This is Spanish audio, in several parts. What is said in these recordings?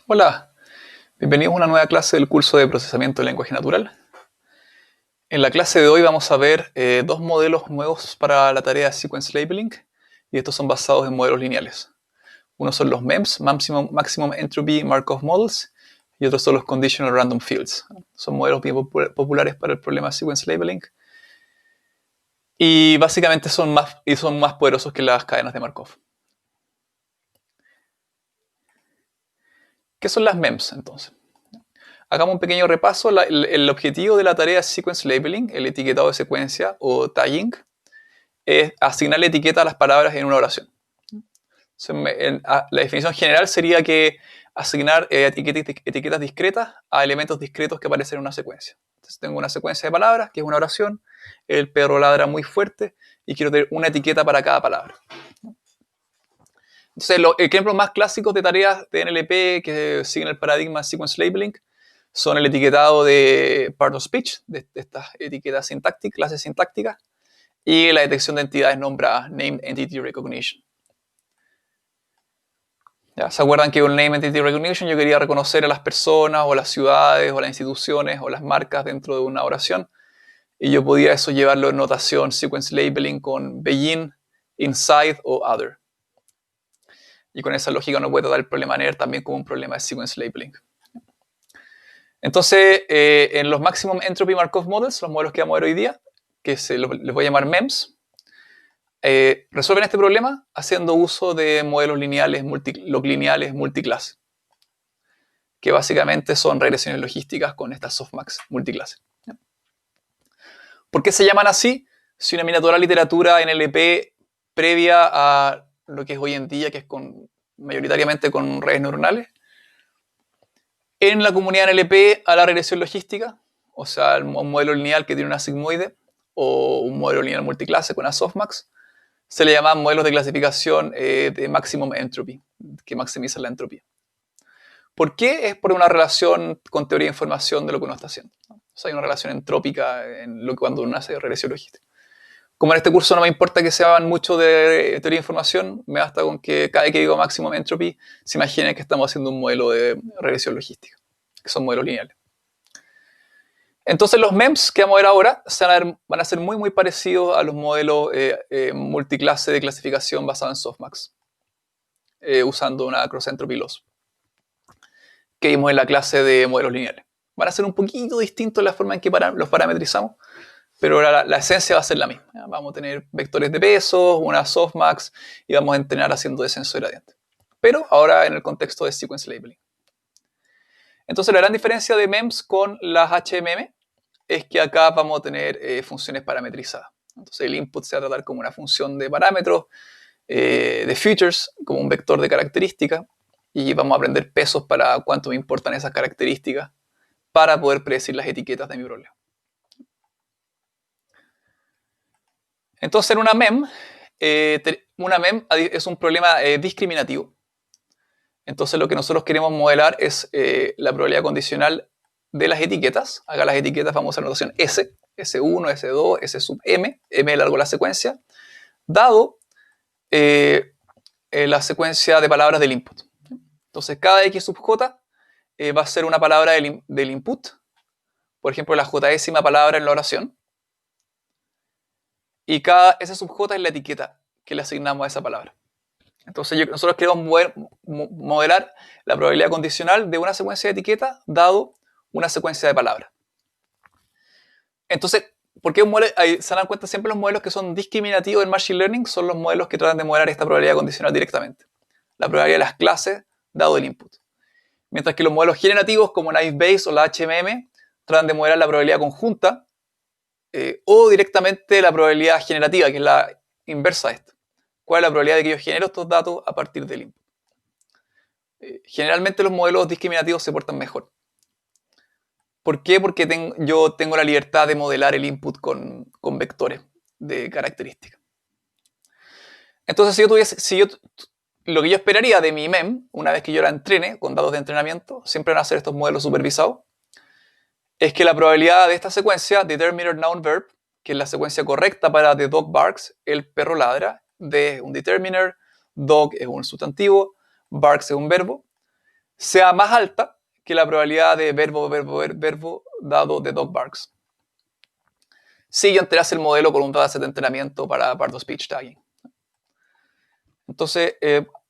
Hola, bienvenidos a una nueva clase del curso de procesamiento de lenguaje natural. En la clase de hoy vamos a ver dos modelos nuevos para la tarea de Sequence Labeling, y estos son basados en modelos lineales. Uno son los MEMS, Maximum Entropy Markov Models, y otros son los Conditional Random Fields. Son modelos bien populares para el problema de Sequence Labeling, y básicamente son más poderosos que las cadenas de Markov. ¿Qué son las MEMS entonces? Hagamos un pequeño repaso. El objetivo de la tarea de Sequence Labeling, el etiquetado de secuencia o tagging, es asignarle etiqueta a las palabras en una oración. La definición general sería que asignar etiquetas discretas a elementos discretos que aparecen en una secuencia. Entonces tengo una secuencia de palabras, que es una oración, el perro ladra muy fuerte, y quiero tener una etiqueta para cada palabra. Entonces, los ejemplos más clásicos de tareas de NLP que siguen el paradigma de Sequence Labeling son el etiquetado de part of speech, de estas etiquetas sintácticas, clases sintácticas, y la detección de entidades nombradas, Named Entity Recognition. ¿Ya? ¿Se acuerdan que con Named Entity Recognition yo quería reconocer a las personas, o las ciudades, o las instituciones, o las marcas dentro de una oración? Y yo podía eso llevarlo en notación Sequence Labeling con begin, inside o other. Y con esa lógica uno puede tratar el problema NER también como un problema de Sequence Labeling. Entonces, en los Maximum Entropy Markov Models, los modelos que vamos a ver hoy día, que les voy a llamar MEMS, resuelven este problema haciendo uso de modelos lineales, lineales multiclase, que básicamente son regresiones logísticas con estas softmax multiclase. ¿Por qué se llaman así? Si una miniatura literatura NLP previa a lo que es hoy en día, que es mayoritariamente con redes neuronales, en la comunidad NLP a la regresión logística, o sea, un modelo lineal que tiene una sigmoide, o un modelo lineal multiclase con una softmax, se le llaman modelos de clasificación de maximum entropy, que maximizan la entropía. ¿Por qué? Es por una relación con teoría de información de lo que uno está haciendo. O sea, hay una relación entrópica en lo que cuando uno hace regresión logística. Como en este curso no me importa que se hagan mucho de teoría de información, me basta con que cada vez que digo maximum entropy, se imaginen que estamos haciendo un modelo de regresión logística, que son modelos lineales. Entonces los MEMS que vamos a ver ahora van a ser muy parecidos a los modelos multiclase de clasificación basados en softmax, usando una cross-entropy loss, que vimos en la clase de modelos lineales. Van a ser un poquito distintos la forma en que los parametrizamos, pero la esencia va a ser la misma. ¿Ya? Vamos a tener vectores de pesos, una softmax, y vamos a entrenar haciendo descenso de gradiente. Pero ahora en el contexto de Sequence Labeling. Entonces la gran diferencia de MEMS con las HMM es que acá vamos a tener funciones parametrizadas. Entonces el input se va a tratar como una función de parámetros, de features, como un vector de características, y vamos a aprender pesos para cuánto me importan esas características para poder predecir las etiquetas de mi problema. Entonces en una MEM es un problema discriminativo. Entonces lo que nosotros queremos modelar es la probabilidad condicional de las etiquetas. Acá las etiquetas vamos a usar notación S, S1, S2, S sub M, M largo la secuencia, dado la secuencia de palabras del input. Entonces cada X sub J va a ser una palabra del input, por ejemplo la J-ésima palabra en la oración, y cada S sub J es la etiqueta que le asignamos a esa palabra. Entonces nosotros queremos modelar la probabilidad condicional de una secuencia de etiquetas dado una secuencia de palabras. Entonces, ¿por qué se dan cuenta siempre los modelos que son discriminativos en Machine Learning? Son los modelos que tratan de modelar esta probabilidad condicional directamente. La probabilidad de las clases dado el input. Mientras que los modelos generativos como Naive Bayes o la HMM tratan de modelar la probabilidad conjunta o directamente la probabilidad generativa, que es la inversa de esta. ¿Cuál es la probabilidad de que yo genero estos datos a partir del input? Generalmente los modelos discriminativos se portan mejor. ¿Por qué? Porque yo tengo la libertad de modelar el input con vectores de características. Entonces, lo que yo esperaría de mi MEM, una vez que yo la entrene con datos de entrenamiento, siempre van a ser estos modelos supervisados, es que la probabilidad de esta secuencia, determiner noun verb, que es la secuencia correcta para the dog barks, el perro ladra, de un determiner, dog es un sustantivo, barks es un verbo, sea más alta que la probabilidad de verbo dado de dog barks. Si yo entrenase el modelo con un dataset de entrenamiento para Pardo Speech Tagging. Entonces,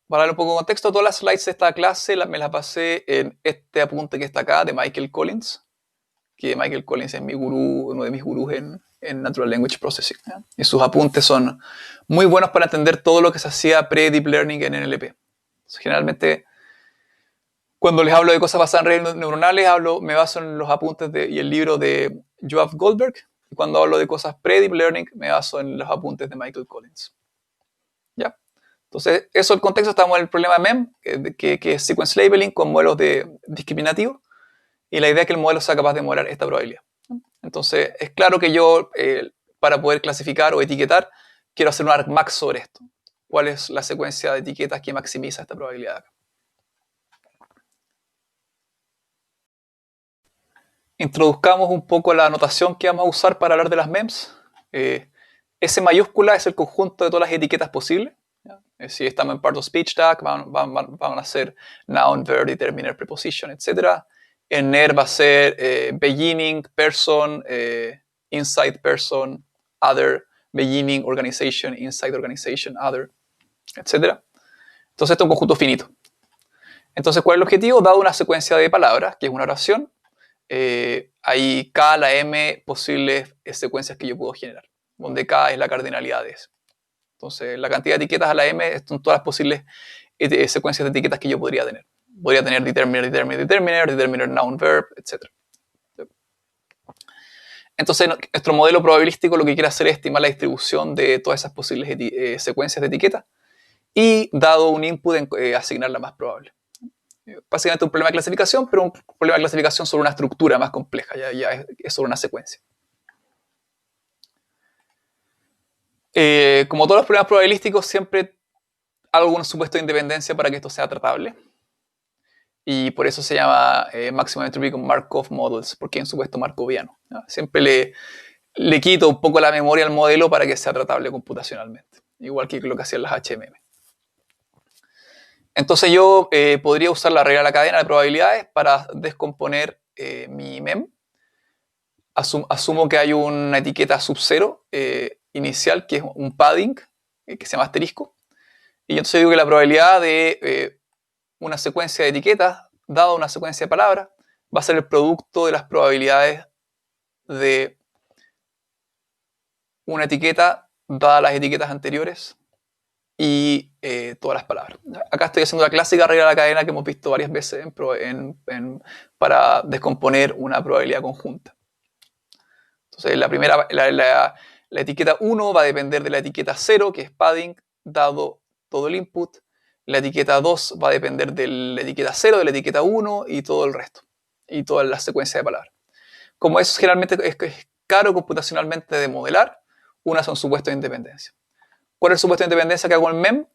para darle un poco de contexto, todas las slides de esta clase me las basé en este apunte que está acá de Michael Collins, que Michael Collins es mi gurú, uno de mis gurús en Natural Language Processing. ¿Ya? Y sus apuntes son muy buenos para entender todo lo que se hacía pre-deep learning en NLP. Entonces, generalmente, cuando les hablo de cosas basadas en redes neuronales, me baso en los apuntes y el libro de Yoav Goldberg. Y cuando hablo de cosas pre-deep learning, me baso en los apuntes de Michael Collins. ¿Ya? Entonces, eso el contexto, estamos en el problema MEM, que es sequence labeling con modelos discriminativos, y la idea es que el modelo sea capaz de modelar esta probabilidad. Entonces, es claro que yo, para poder clasificar o etiquetar, quiero hacer un argmax sobre esto. ¿Cuál es la secuencia de etiquetas que maximiza esta probabilidad acá? Introduzcamos un poco la notación que vamos a usar para hablar de las MEMS. S mayúscula es el conjunto de todas las etiquetas posibles. Si estamos en Pardo Speech Tag, van a ser noun, verb, determiner, preposition, etc. En NER va a ser beginning, person, inside person, other, beginning, organization, inside organization, other, etc. Entonces, esto es un conjunto finito. Entonces, ¿cuál es el objetivo? Dado una secuencia de palabras, que es una oración, hay K, la M, posibles secuencias que yo puedo generar, donde K es la cardinalidad de eso. Entonces, la cantidad de etiquetas a la M son todas las posibles secuencias de etiquetas que yo podría tener. Podría tener determiner, noun, verb, etc. Entonces, nuestro modelo probabilístico lo que quiere hacer es estimar la distribución de todas esas posibles secuencias de etiquetas y, dado un input, asignar la más probable. Básicamente un problema de clasificación, pero un problema de clasificación sobre una estructura más compleja, ya es sobre una secuencia. Como todos los problemas probabilísticos, siempre hago algún supuesto de independencia para que esto sea tratable. Y por eso se llama Maximum Entropy con Markov Models, porque es un supuesto markoviano. ¿No? Siempre le quito un poco la memoria al modelo para que sea tratable computacionalmente, igual que lo que hacían las HMM. Entonces yo podría usar la regla de la cadena de probabilidades para descomponer mi MEM. Asumo que hay una etiqueta sub 0 inicial, que es un padding, que se llama asterisco. Y entonces digo que la probabilidad de una secuencia de etiquetas, dada una secuencia de palabras, va a ser el producto de las probabilidades de una etiqueta, dadas las etiquetas anteriores, y todas las palabras. Acá estoy haciendo la clásica regla de la cadena que hemos visto varias veces para descomponer una probabilidad conjunta. Entonces, la etiqueta 1 va a depender de la etiqueta 0, que es padding, dado todo el input. La etiqueta 2 va a depender de la etiqueta 0, de la etiqueta 1 y todo el resto. Y toda la secuencia de palabras. Como eso generalmente es caro computacionalmente de modelar, una son supuestos de independencia. ¿Cuál es el supuesto de independencia que hago en MEM?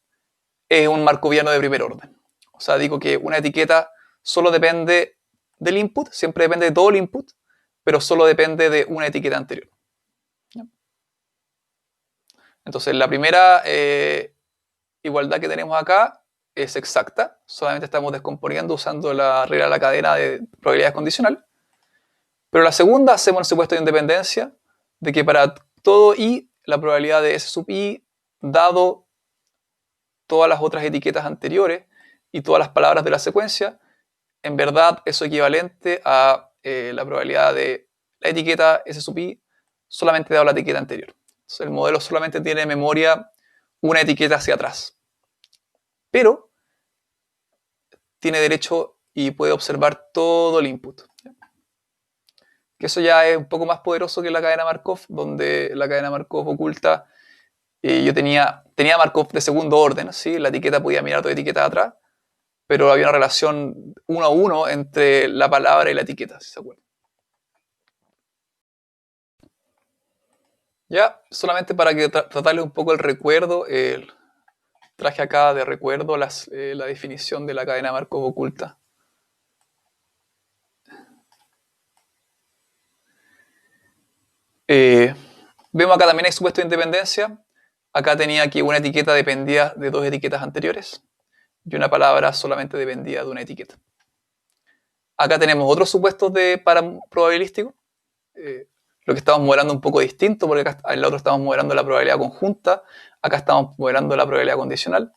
Es un markoviano de primer orden. O sea, digo que una etiqueta solo depende del input, siempre depende de todo el input, pero solo depende de una etiqueta anterior. Entonces, la primera igualdad que tenemos acá es exacta, solamente estamos descomponiendo usando la regla de la cadena de probabilidades condicional. Pero la segunda hacemos el supuesto de independencia de que para todo i, la probabilidad de S sub i, dado todas las otras etiquetas anteriores y todas las palabras de la secuencia, en verdad eso es equivalente a la probabilidad de la etiqueta S sub i solamente dado la etiqueta anterior. Entonces el modelo solamente tiene en memoria una etiqueta hacia atrás. Pero tiene derecho y puede observar todo el input. Que eso ya es un poco más poderoso que la cadena Markov, donde la cadena Markov oculta, yo tenía Markov de segundo orden, ¿sí? La etiqueta podía mirar toda etiqueta de atrás, pero había una relación 1 a 1 entre la palabra y la etiqueta, si se acuerdan. Ya, solamente para que tratarles un poco el recuerdo, traje acá de recuerdo la definición de la cadena Markov oculta. Vemos acá también hay supuesto de independencia. Acá tenía que una etiqueta dependía de dos etiquetas anteriores y una palabra solamente dependía de una etiqueta. Acá tenemos otros supuestos probabilísticos. Lo que estamos modelando un poco distinto, porque acá en el otro estamos modelando la probabilidad conjunta, acá estamos modelando la probabilidad condicional,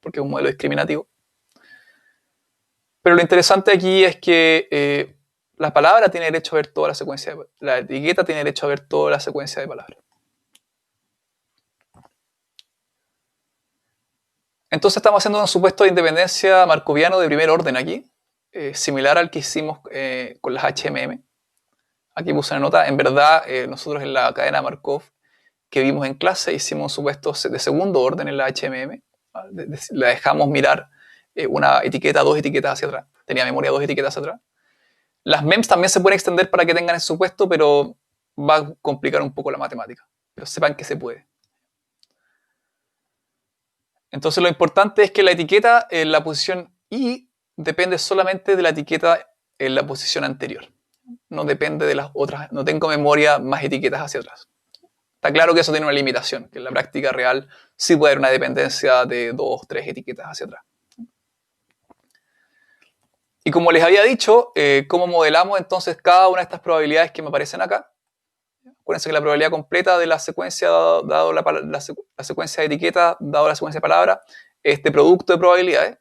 porque es un modelo discriminativo. Pero lo interesante aquí es que la palabra tiene derecho a ver toda la secuencia, la etiqueta tiene derecho a ver toda la secuencia de palabras. Entonces estamos haciendo un supuesto de independencia markoviano de primer orden aquí, similar al que hicimos con las HMM. Aquí puse una nota. En verdad, nosotros en la cadena Markov que vimos en clase hicimos un supuesto de segundo orden en la HMM. La dejamos mirar una etiqueta, dos etiquetas hacia atrás. Tenía memoria dos etiquetas hacia atrás. Las MEMS también se pueden extender para que tengan ese supuesto, pero va a complicar un poco la matemática. Pero sepan que se puede. Entonces lo importante es que la etiqueta en la posición I depende solamente de la etiqueta en la posición anterior. No depende de las otras, no tengo memoria más etiquetas hacia atrás. Está claro que eso tiene una limitación, que en la práctica real sí puede haber una dependencia de 2 o 3 etiquetas hacia atrás. Y como les había dicho, ¿cómo modelamos entonces cada una de estas probabilidades que me aparecen acá? Acuérdense que la probabilidad completa de la secuencia, dado la secuencia de etiquetas, dado la secuencia de palabras, es este producto de probabilidades.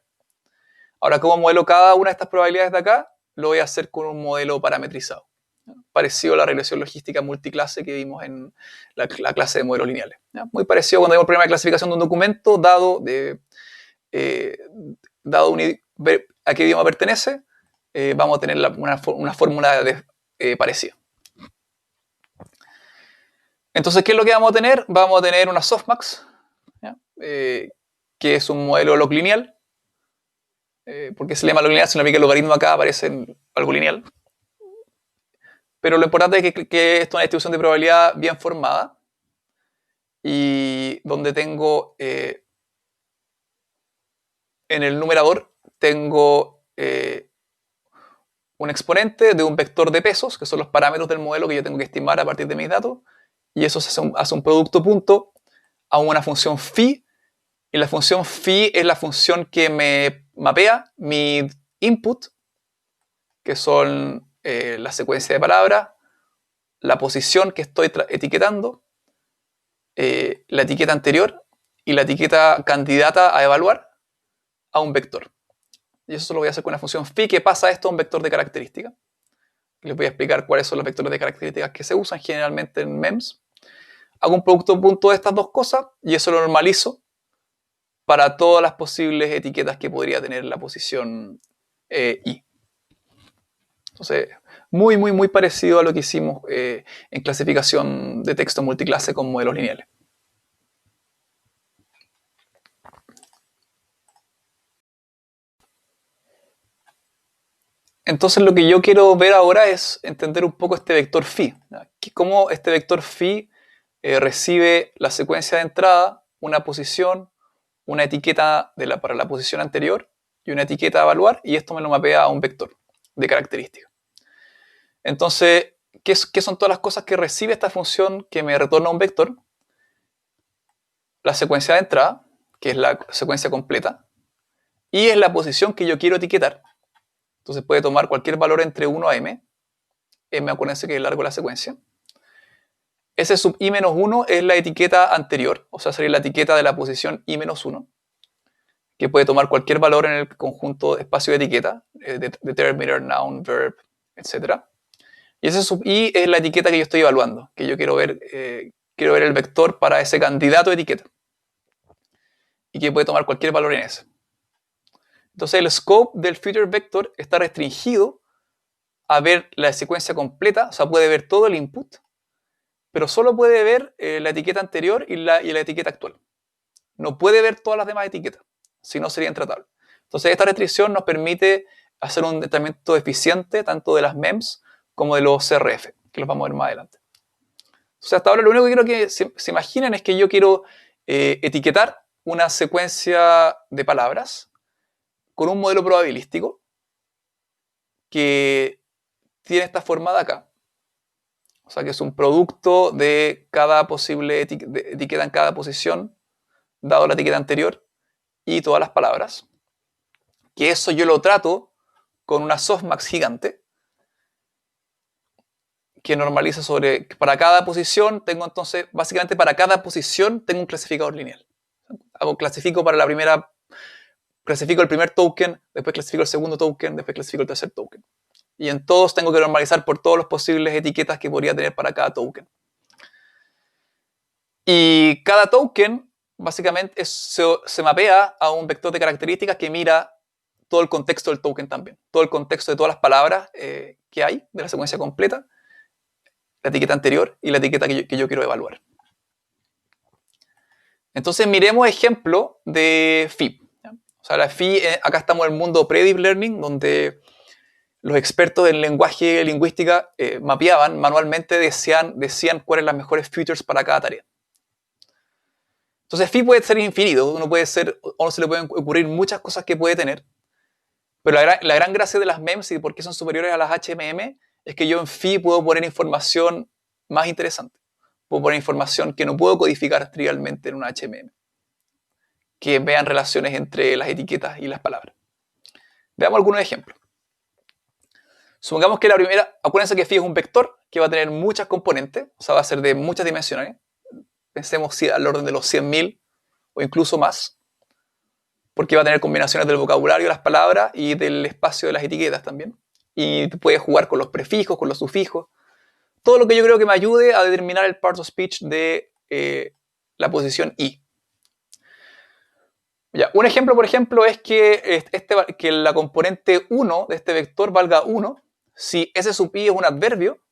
Ahora, ¿cómo modelo cada una de estas probabilidades de acá? Lo voy a hacer con un modelo parametrizado, parecido a la regresión logística multiclase que vimos en la clase de modelos lineales. Muy parecido cuando vemos el problema de clasificación de un documento, dado a qué idioma pertenece, vamos a tener una fórmula parecida. Entonces, ¿qué es lo que vamos a tener? Vamos a tener una softmax, que es un modelo log lineal. ¿Por qué se le llama log lineal? Significa que el logaritmo acá aparece en algo lineal. Pero lo importante es que esto es una distribución de probabilidad bien formada y donde tengo en el numerador tengo un exponente de un vector de pesos, que son los parámetros del modelo que yo tengo que estimar a partir de mis datos, y eso hace un producto punto a una función phi, y la función phi es la función que me mapea mi input, que son la secuencia de palabras, la posición que estoy etiquetando, la etiqueta anterior y la etiqueta candidata a evaluar a un vector. Y eso lo voy a hacer con una función phi que pasa esto a un vector de características. Les voy a explicar cuáles son los vectores de características que se usan generalmente en MEMS. Hago un producto punto de estas dos cosas y eso lo normalizo para todas las posibles etiquetas que podría tener la posición I. Entonces, muy parecido a lo que hicimos en clasificación de texto multiclase con modelos lineales. Entonces lo que yo quiero ver ahora es entender un poco este vector phi. Cómo este vector phi recibe la secuencia de entrada, una posición, una etiqueta para la posición anterior y una etiqueta a evaluar, y esto me lo mapea a un vector de características. Entonces, ¿qué son todas las cosas que recibe esta función que me retorna un vector? La secuencia de entrada, que es la secuencia completa, y es la posición que yo quiero etiquetar. Entonces puede tomar cualquier valor entre 1 a m. M, acuérdense que es el largo de la secuencia. Ese sub i menos 1 es la etiqueta anterior, o sea, sería la etiqueta de la posición i menos 1, que puede tomar cualquier valor en el conjunto de espacio de etiqueta, determiner, noun, verb, etc. Y ese sub i es la etiqueta que yo estoy evaluando, que yo quiero ver el vector para ese candidato de etiqueta, y que puede tomar cualquier valor en ese. Entonces el scope del future vector está restringido a ver la secuencia completa, o sea, puede ver todo el input, pero solo puede ver la etiqueta anterior y la etiqueta actual. No puede ver todas las demás etiquetas, si no sería intratable. Entonces esta restricción nos permite hacer un tratamiento eficiente tanto de las MEMS como de los CRF, que los vamos a ver más adelante. Entonces hasta ahora lo único que quiero que se imaginen es que yo quiero etiquetar una secuencia de palabras con un modelo probabilístico que tiene esta forma de acá. O sea que es un producto de cada posible etiqueta en cada posición, dado la etiqueta anterior, y todas las palabras. Que eso yo lo trato con una softmax gigante que normaliza para cada posición. Tengo entonces, básicamente para cada posición tengo un clasificador lineal. Clasifico el primer token, después clasifico el segundo token, después clasifico el tercer token. Y en todos tengo que normalizar por todas las posibles etiquetas que podría tener para cada token. Y cada token básicamente se mapea a un vector de características que mira todo el contexto del token también. Todo el contexto de todas las palabras que hay, de la secuencia completa, la etiqueta anterior y la etiqueta que yo quiero evaluar. Entonces miremos ejemplo de FIB. O sea, la FIB, acá estamos en el mundo pre-deep learning, donde los expertos en lenguaje lingüística mapeaban manualmente, decían cuáles son las mejores features para cada tarea. Entonces, FIB puede ser infinito, uno se le pueden ocurrir muchas cosas que puede tener, pero la gran gracia de las MEMS y por qué son superiores a las HMM es que yo en FIB puedo poner información más interesante. Puedo poner información que no puedo codificar trivialmente en una HMM, que vean relaciones entre las etiquetas y las palabras. Veamos algunos ejemplos. Supongamos que la primera, acuérdense que FIB es un vector que va a tener muchas componentes, o sea, va a ser de muchas dimensiones. Pensemos al orden de los 100.000 o incluso más, porque va a tener combinaciones del vocabulario de las palabras y del espacio de las etiquetas también. Y puede jugar con los prefijos, con los sufijos. Todo lo que yo creo que me ayude a determinar el part of speech de la posición I. Ya, un ejemplo, por ejemplo, es que la componente 1 de este vector valga 1 si S sub I es un adverbio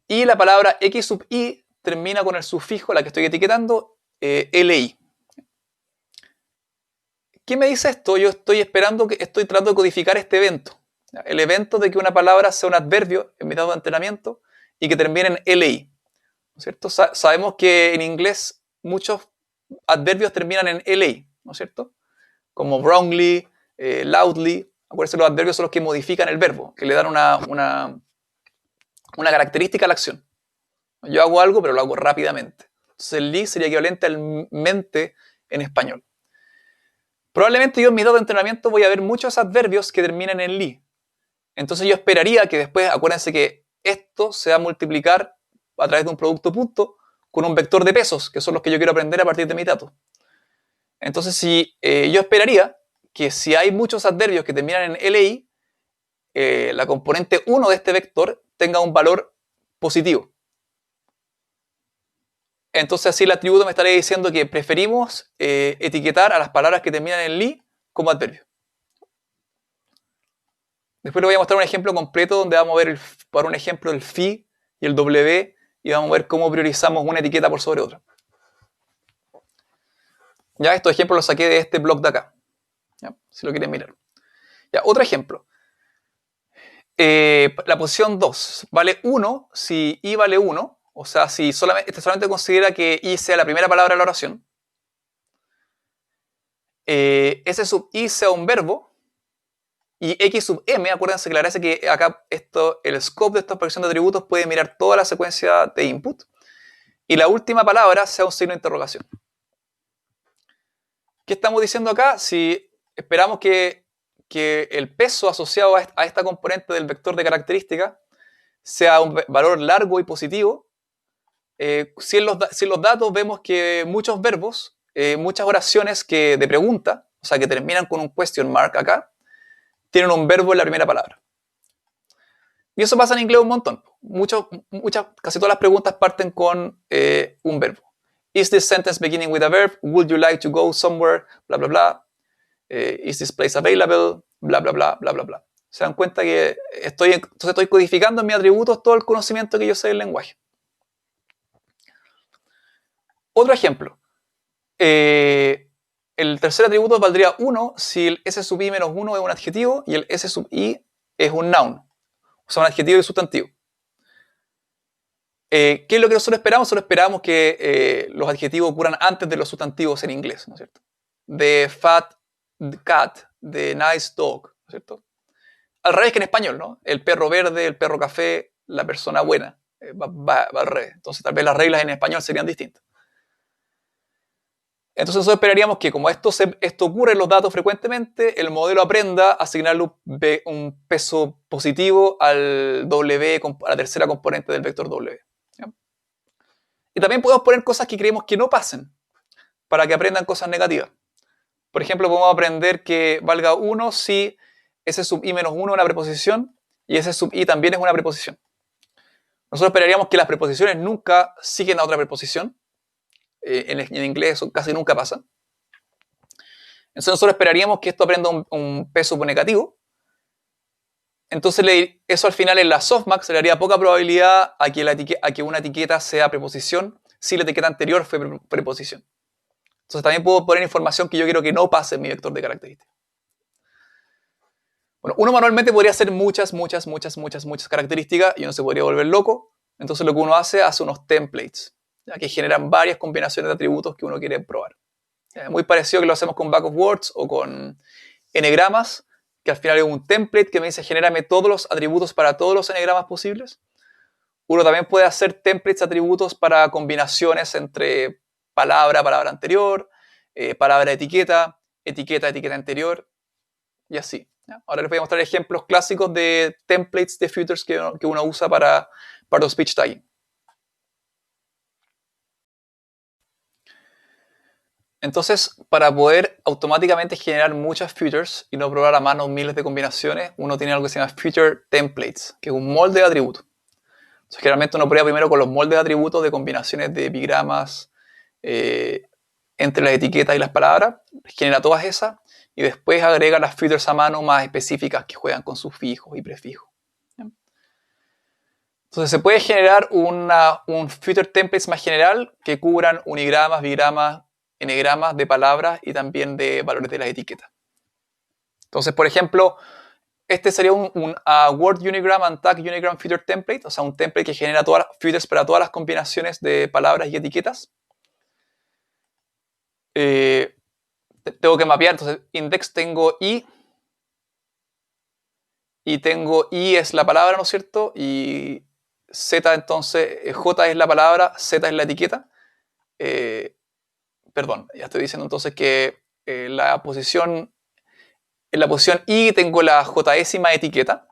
y la palabra X sub I termina con el sufijo, la que estoy etiquetando, LI. ¿Qué me dice esto? Yo estoy tratando de codificar este evento. El evento de que una palabra sea un adverbio en mitad de entrenamiento y que termine en LI. ¿No es cierto? Sabemos que en inglés muchos adverbios terminan en LI, ¿no es cierto? Como wrongly, loudly. Acuérdense, los adverbios son los que modifican el verbo, que le dan una característica a la acción. Yo hago algo, pero lo hago rápidamente. Entonces el li sería equivalente al mente en español. Probablemente yo en mis datos de entrenamiento voy a ver muchos adverbios que terminan en li. Entonces yo esperaría que después, acuérdense que esto se va a multiplicar a través de un producto punto con un vector de pesos, que son los que yo quiero aprender a partir de mis datos. Entonces yo esperaría que si hay muchos adverbios que terminan en li, la componente 1 de este vector tenga un valor positivo. Entonces así el atributo me estaría diciendo que preferimos etiquetar a las palabras que terminan en li como adverbio. Después les voy a mostrar un ejemplo completo donde vamos a ver por un ejemplo el phi y el w y vamos a ver cómo priorizamos una etiqueta por sobre otra. Ya, estos ejemplos los saqué de este blog de acá, ¿ya? Si lo quieren mirar. Ya, otro ejemplo. La posición 2 vale 1 si i vale 1, o sea, si solamente considera que i sea la primera palabra de la oración. S sub i sea un verbo. Y X sub M, acuérdense que la gracia es que acá el scope de esta expresión de atributos puede mirar toda la secuencia de input. Y la última palabra sea un signo de interrogación. ¿Qué estamos diciendo acá? Si esperamos que el peso asociado a esta componente del vector de características sea un valor largo y positivo, si en los datos vemos que muchos verbos, muchas oraciones de pregunta, o sea, que terminan con un question mark acá, tienen un verbo en la primera palabra. Y eso pasa en inglés un montón. Casi todas las preguntas parten con un verbo. Is this sentence beginning with a verb? Would you like to go somewhere? Bla, bla, bla. Is this place available? Bla, bla, bla, bla, bla, bla. Se dan cuenta que entonces estoy codificando en mis atributos todo el conocimiento que yo sé del lenguaje. Otro ejemplo. El tercer atributo valdría 1 si el S sub i menos 1 es un adjetivo y el S sub i es un noun. O sea, un adjetivo y un sustantivo. ¿Qué es lo que nosotros esperamos? Nosotros esperamos que los adjetivos ocurran antes de los sustantivos en inglés, ¿no es cierto? De fat cat, de nice dog, ¿no es cierto? Al revés que en español, ¿no? El perro verde, el perro café, la persona buena. Va al revés. Entonces tal vez las reglas en español serían distintas. Entonces nosotros esperaríamos que como esto ocurre en los datos frecuentemente, el modelo aprenda a asignarle un peso positivo al W, a la tercera componente del vector W. ¿Ya? Y también podemos poner cosas que creemos que no pasen, para que aprendan cosas negativas. Por ejemplo, podemos aprender que valga 1 si S sub i menos 1 es una preposición y S sub i también es una preposición. Nosotros esperaríamos que las preposiciones nunca siguen a otra preposición. En inglés eso casi nunca pasa. Entonces nosotros esperaríamos que esto aprenda un peso negativo. Entonces eso al final en la softmax le daría poca probabilidad a que una etiqueta sea preposición si la etiqueta anterior fue preposición. Entonces también puedo poner información que yo quiero que no pase en mi vector de características. Bueno, uno manualmente podría hacer muchas características y uno se podría volver loco. Entonces lo que uno hace unos templates, ya que generan varias combinaciones de atributos que uno quiere probar. Muy parecido a que lo hacemos con Bag of Words o con n-gramas, que al final es un template que me dice genérame todos los atributos para todos los n-gramas posibles. Uno también puede hacer templates de atributos para combinaciones entre palabra anterior, palabra etiqueta, etiqueta anterior y así. ¿Ya? Ahora les voy a mostrar ejemplos clásicos de templates de filters que uno usa para los speech tagging. Entonces, para poder automáticamente generar muchas features y no probar a mano miles de combinaciones, uno tiene algo que se llama feature templates, que es un molde de atributos. Entonces, generalmente uno prueba primero con los moldes de atributos de combinaciones de epigramas entre las etiquetas y las palabras, genera todas esas y después agrega las features a mano más específicas que juegan con sufijos y prefijos. Entonces se puede generar un feature templates más general que cubran unigramas, bigramas, n-gramas de palabras y también de valores de las etiquetas. Entonces, por ejemplo, este sería un Word Unigram and Tag Unigram Feature Template, o sea, un template que genera todas las features para todas las combinaciones de palabras y etiquetas. Tengo que mapear, entonces, index tengo i, y tengo i es la palabra, ¿no es cierto? Y z, entonces, j es la palabra, z es la etiqueta. Perdón, ya estoy diciendo entonces que en la posición i tengo la jésima etiqueta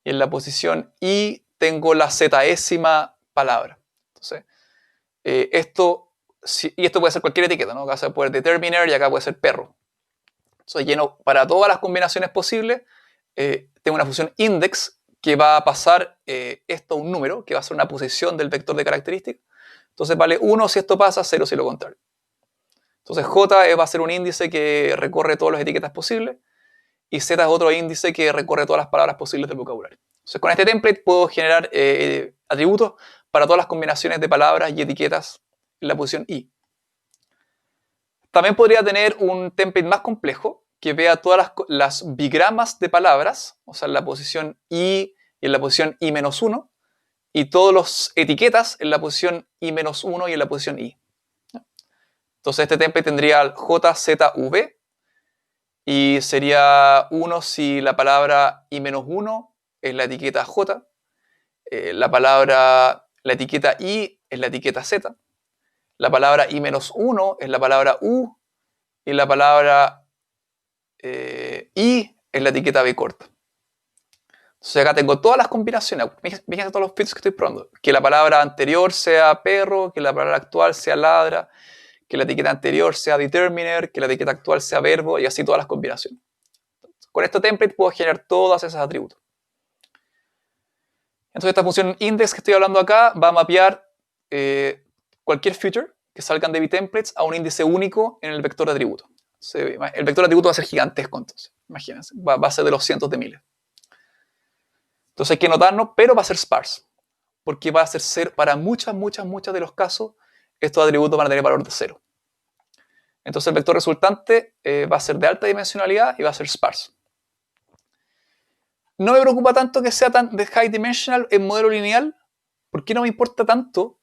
y en la posición i tengo la zésima palabra. Entonces, esto puede ser cualquier etiqueta, ¿no? Acá se puede determiner y acá puede ser perro. Entonces lleno para todas las combinaciones posibles, tengo una función index que va a pasar esto a un número, que va a ser una posición del vector de características. Entonces vale 1 si esto pasa, 0 si lo contrario. Entonces J va a ser un índice que recorre todas las etiquetas posibles y Z es otro índice que recorre todas las palabras posibles del vocabulario. Entonces con este template puedo generar atributos para todas las combinaciones de palabras y etiquetas en la posición I. También podría tener un template más complejo que vea todas las bigramas de palabras, o sea, en la posición I y en la posición I-1, y todas las etiquetas en la posición I-1 y en la posición I. Entonces este template tendría JZV y sería 1 si la palabra I-1 es la etiqueta J, la etiqueta I es la etiqueta Z, la palabra I-1 es la palabra U y la palabra I es la etiqueta B corta. Entonces acá tengo todas las combinaciones, fíjense todos los features que estoy probando, que la palabra anterior sea perro, que la palabra actual sea ladra, que la etiqueta anterior sea determiner, que la etiqueta actual sea verbo y así todas las combinaciones. Con este template puedo generar todos esos atributos. Entonces esta función index que estoy hablando acá va a mapear cualquier feature que salgan de templates a un índice único en el vector de atributos. El vector de atributos va a ser gigantesco entonces, imagínense, va a ser de los cientos de miles. Entonces hay que notarlo, pero va a ser sparse, porque va a ser para muchas de los casos, estos atributos van a tener valor de 0. Entonces el vector resultante va a ser de alta dimensionalidad y va a ser sparse. No me preocupa tanto que sea tan de high dimensional en modelo lineal. ¿Por qué no me importa tanto?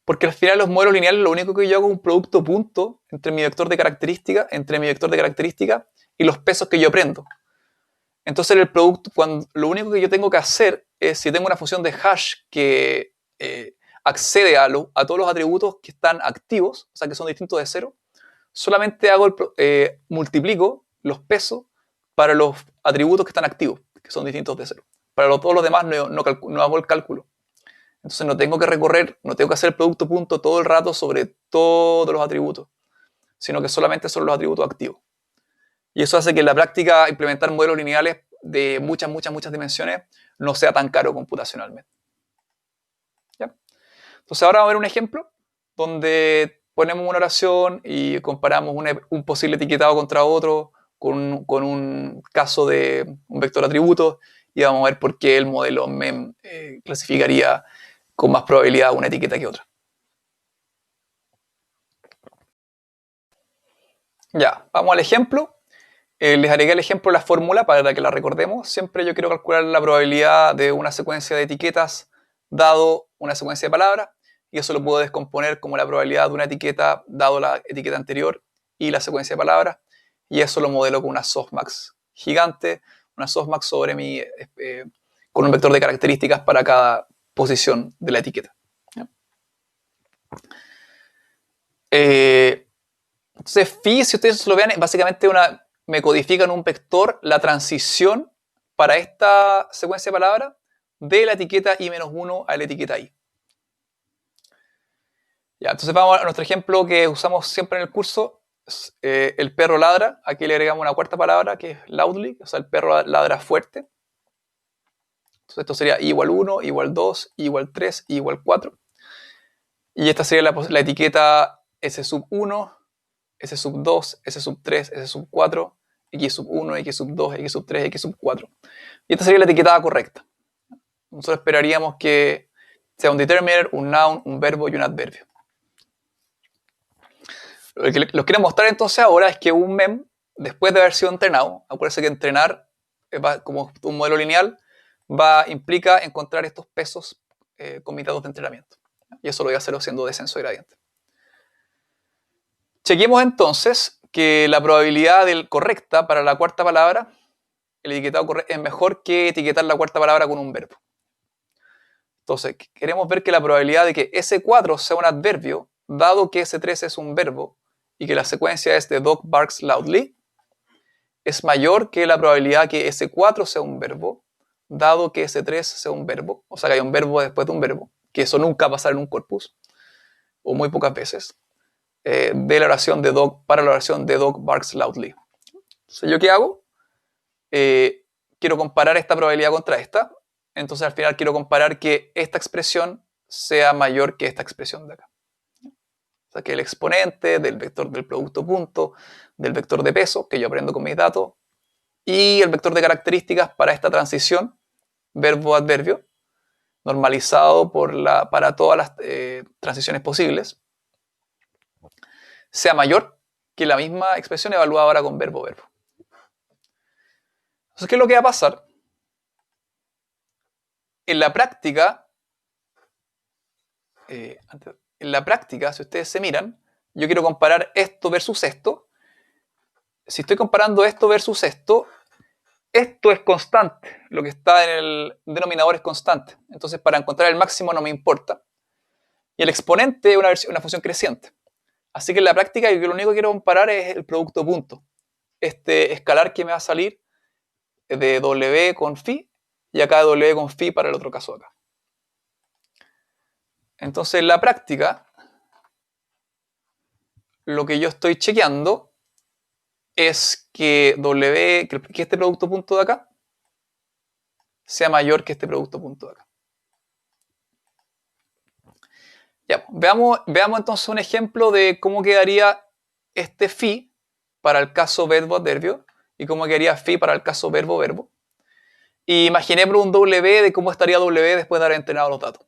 Porque al final los modelos lineales lo único que yo hago es un producto punto entre mi vector de características, y los pesos que yo aprendo. Entonces el producto, lo único que yo tengo que hacer es, si tengo una función de hash que accede a todos los atributos que están activos, o sea que son distintos de 0, solamente multiplico los pesos para los atributos que están activos, que son distintos de 0. Para todos los demás no hago el cálculo. Entonces no tengo que hacer el producto punto todo el rato sobre todos los atributos, sino que solamente son los atributos activos. Y eso hace que en la práctica implementar modelos lineales de muchas dimensiones no sea tan caro computacionalmente. ¿Ya? Entonces ahora vamos a ver un ejemplo donde ponemos una oración y comparamos un posible etiquetado contra otro con un caso de un vector atributo y vamos a ver por qué el modelo MEM clasificaría con más probabilidad una etiqueta que otra. Ya, vamos al ejemplo. Les agregué el ejemplo de la fórmula para que la recordemos. Siempre yo quiero calcular la probabilidad de una secuencia de etiquetas dado una secuencia de palabras, y eso lo puedo descomponer como la probabilidad de una etiqueta dado la etiqueta anterior y la secuencia de palabras, y eso lo modelo con una softmax gigante, una softmax sobre con un vector de características para cada posición de la etiqueta. Entonces, phi, si ustedes lo vean, básicamente me codifica en un vector la transición para esta secuencia de palabras de la etiqueta i-1 a la etiqueta i. Ya, entonces vamos a nuestro ejemplo que usamos siempre en el curso. El perro ladra. Aquí le agregamos una cuarta palabra que es loudly, o sea, el perro ladra fuerte. Entonces esto sería i igual 1, i igual 2, i igual 3, i igual 4. Y esta sería la etiqueta s sub 1, s sub 2, s sub 3, s sub 4, x sub 1, x sub 2, x sub 3, x sub 4. Y esta sería la etiquetada correcta. Nosotros esperaríamos que sea un determiner, un noun, un verbo y un adverbio. Lo que les quiero mostrar entonces ahora es que un MEM, después de haber sido entrenado, acuérdense que entrenar, como un modelo lineal, implica encontrar estos pesos con métodos de entrenamiento. Y eso lo voy a hacer haciendo descenso de gradiente. Chequemos entonces que la probabilidad correcta para la cuarta palabra, el etiquetado correcto, es mejor que etiquetar la cuarta palabra con un verbo. Entonces, queremos ver que la probabilidad de que S4 sea un adverbio, dado que S3 es un verbo y que la secuencia es de dog barks loudly, es mayor que la probabilidad que S4 sea un verbo, dado que S3 sea un verbo, o sea que hay un verbo después de un verbo, que eso nunca va a pasar en un corpus, o muy pocas veces, de la oración de dog para la oración de dog barks loudly. Entonces, ¿yo qué hago? Quiero comparar esta probabilidad contra esta. Entonces al final quiero comparar que esta expresión sea mayor que esta expresión de acá. O sea que el exponente del vector del producto punto, del vector de peso, que yo aprendo con mis datos, y el vector de características para esta transición, verbo-adverbio, normalizado para todas las transiciones posibles, sea mayor que la misma expresión evaluada ahora con verbo-verbo. Entonces, ¿qué es lo que va a pasar? En la práctica, si ustedes se miran, yo quiero comparar esto versus esto. Si estoy comparando esto versus esto es constante. Lo que está en el denominador es constante. Entonces, para encontrar el máximo no me importa. Y el exponente es una función creciente. Así que en la práctica, lo único que quiero comparar es el producto punto. Este escalar que me va a salir de W con phi y acá de W con phi para el otro caso acá. Entonces, en la práctica, lo que yo estoy chequeando es que que este producto punto de acá sea mayor que este producto punto de acá. Ya, veamos entonces un ejemplo de cómo quedaría este phi para el caso verbo-adverbio y cómo quedaría phi para el caso verbo-verbo. Y imaginemos un W de cómo estaría W después de haber entrenado los datos.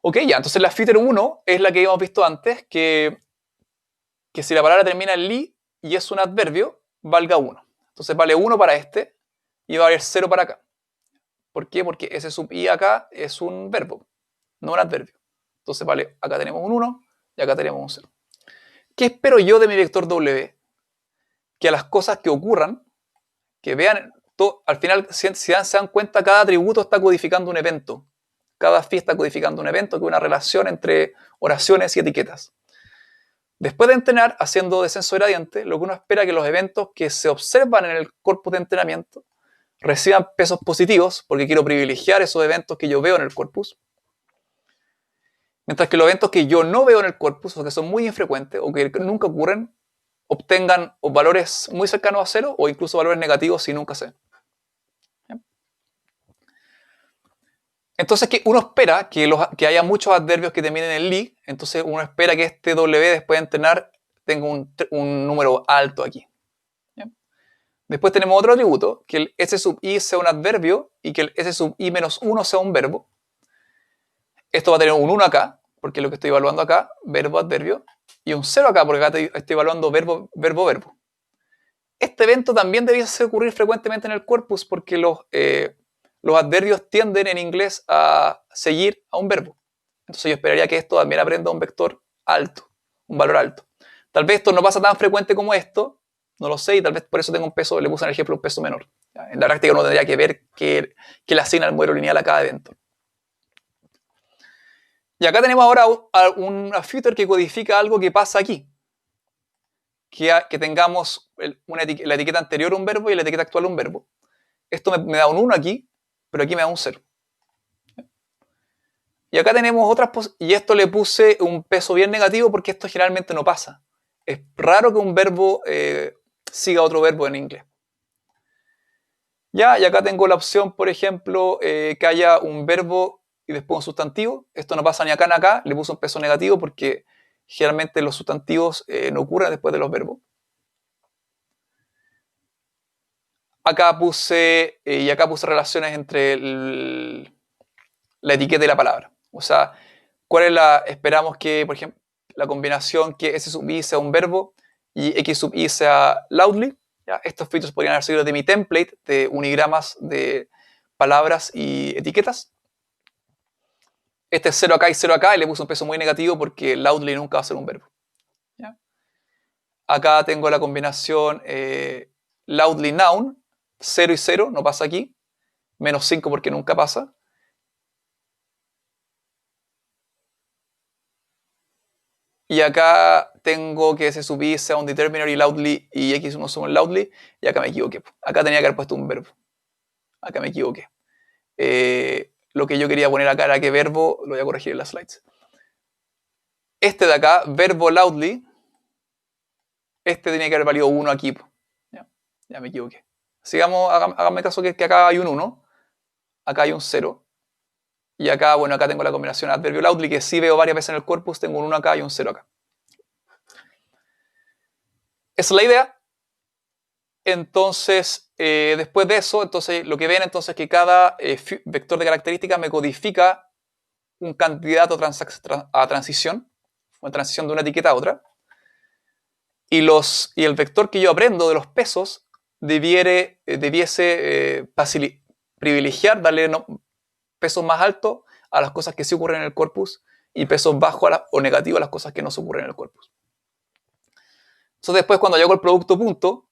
Ok, ya, entonces la filter 1 es la que habíamos visto antes, que si la palabra termina en li y es un adverbio, valga 1. Entonces vale 1 para este y va a valer 0 para acá. ¿Por qué? Porque ese sub i acá es un verbo, no un adverbio. Entonces vale, acá tenemos un 1 y acá tenemos un 0. ¿Qué espero yo de mi vector W? Que a las cosas que ocurran, que vean, al final, si se dan cuenta, cada atributo está codificando un evento. Cada phi está codificando un evento, que es una relación entre oraciones y etiquetas. Después de entrenar haciendo descenso gradiente, lo que uno espera es que los eventos que se observan en el corpus de entrenamiento reciban pesos positivos, porque quiero privilegiar esos eventos que yo veo en el corpus, mientras que los eventos que yo no veo en el corpus, o que son muy infrecuentes, o que nunca ocurren, obtengan o valores muy cercanos a cero, o incluso valores negativos si nunca se ven. Entonces uno espera que haya muchos adverbios que terminen en li, entonces uno espera que este W después de entrenar tenga un número alto aquí. ¿Ya? Después tenemos otro atributo, que el S sub i sea un adverbio y que el S sub i menos 1 sea un verbo. Esto va a tener un 1 acá, porque es lo que estoy evaluando acá, verbo, adverbio, y un 0 acá, porque acá estoy evaluando verbo, verbo, verbo. Este evento también debiese ocurrir frecuentemente en el corpus, porque los adverbios tienden en inglés a seguir a un verbo. Entonces yo esperaría que esto también aprenda un vector alto, un valor alto. Tal vez esto no pasa tan frecuente como esto, no lo sé, y tal vez por eso tengo un peso, le puse en el ejemplo un peso menor. En la práctica uno tendría que ver qué le asigna el modelo lineal a cada evento. Y acá tenemos ahora una feature que codifica algo que pasa aquí. Que tengamos la etiqueta anterior un verbo y la etiqueta actual un verbo. Esto me da un 1 aquí, pero aquí me da un 0. Y acá tenemos otras y esto le puse un peso bien negativo porque esto generalmente no pasa. Es raro que un verbo siga otro verbo en inglés. Ya, y acá tengo la opción, por ejemplo, que haya un verbo y después un sustantivo. Esto no pasa ni acá ni acá, le puse un peso negativo porque generalmente los sustantivos no ocurren después de los verbos. Acá puse, y acá puse relaciones entre la etiqueta y la palabra. O sea, ¿cuál es esperamos que, por ejemplo, la combinación que S sub i sea un verbo y X sub i sea loudly? ¿Ya? Estos features podrían haber sido de mi template de unigramas de palabras y etiquetas. Este es 0 acá y 0 acá, y le puse un peso muy negativo porque loudly nunca va a ser un verbo. ¿Ya? Acá tengo la combinación loudly noun, 0 y 0, no pasa aquí. Menos 5 porque nunca pasa. Y acá tengo que S sub i sea un determiner y loudly y x1 son un loudly. Y acá me equivoqué. Acá tenía que haber puesto un verbo. Acá me equivoqué. Lo que yo quería poner acá era que verbo, lo voy a corregir en las slides. Este de acá, verbo loudly, este tenía que haber valido 1 aquí. Ya me equivoqué. Sigamos, háganme caso que acá hay un 1, acá hay un 0. Y acá, bueno, acá tengo la combinación adverbio loudly, que sí veo varias veces en el corpus, tengo un 1 acá y un 0 acá. Esa es la idea. Entonces, después de eso, entonces, lo que ven entonces es que cada vector de características me codifica un candidato a transición, una transición de una etiqueta a otra. Y el vector que yo aprendo de los pesos debiese privilegiar, darle pesos más altos a las cosas que sí ocurren en el corpus y pesos bajos o negativos a las cosas que no se ocurren en el corpus. Entonces después, cuando yo hago el producto punto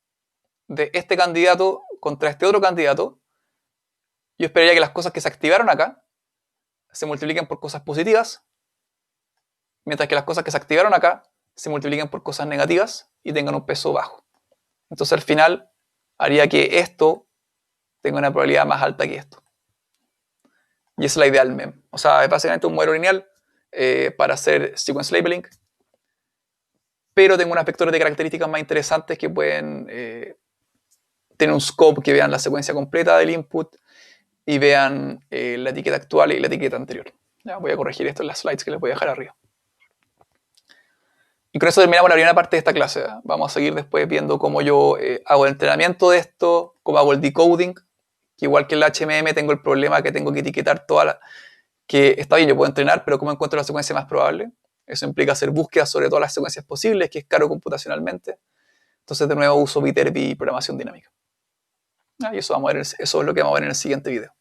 de este candidato contra este otro candidato, yo esperaría que las cosas que se activaron acá se multipliquen por cosas positivas, mientras que las cosas que se activaron acá se multipliquen por cosas negativas y tengan un peso bajo. Entonces al final haría que esto tenga una probabilidad más alta que esto. Y esa es la idea del MEM. O sea, es básicamente un modelo lineal para hacer sequence labeling, pero tengo unos vectores de características más interesantes que pueden tener un scope, que vean la secuencia completa del input y vean la etiqueta actual y la etiqueta anterior. Ya, voy a corregir esto en las slides que les voy a dejar arriba. Y con eso terminamos la primera parte de esta clase. Vamos a seguir después viendo cómo yo hago el entrenamiento de esto, cómo hago el decoding, que igual que el HMM tengo el problema que tengo que etiquetar que está bien, yo puedo entrenar, pero cómo encuentro la secuencia más probable. Eso implica hacer búsquedas sobre todas las secuencias posibles, que es caro computacionalmente. Entonces, de nuevo, uso Viterbi y programación dinámica. Y eso es lo que vamos a ver en el siguiente video.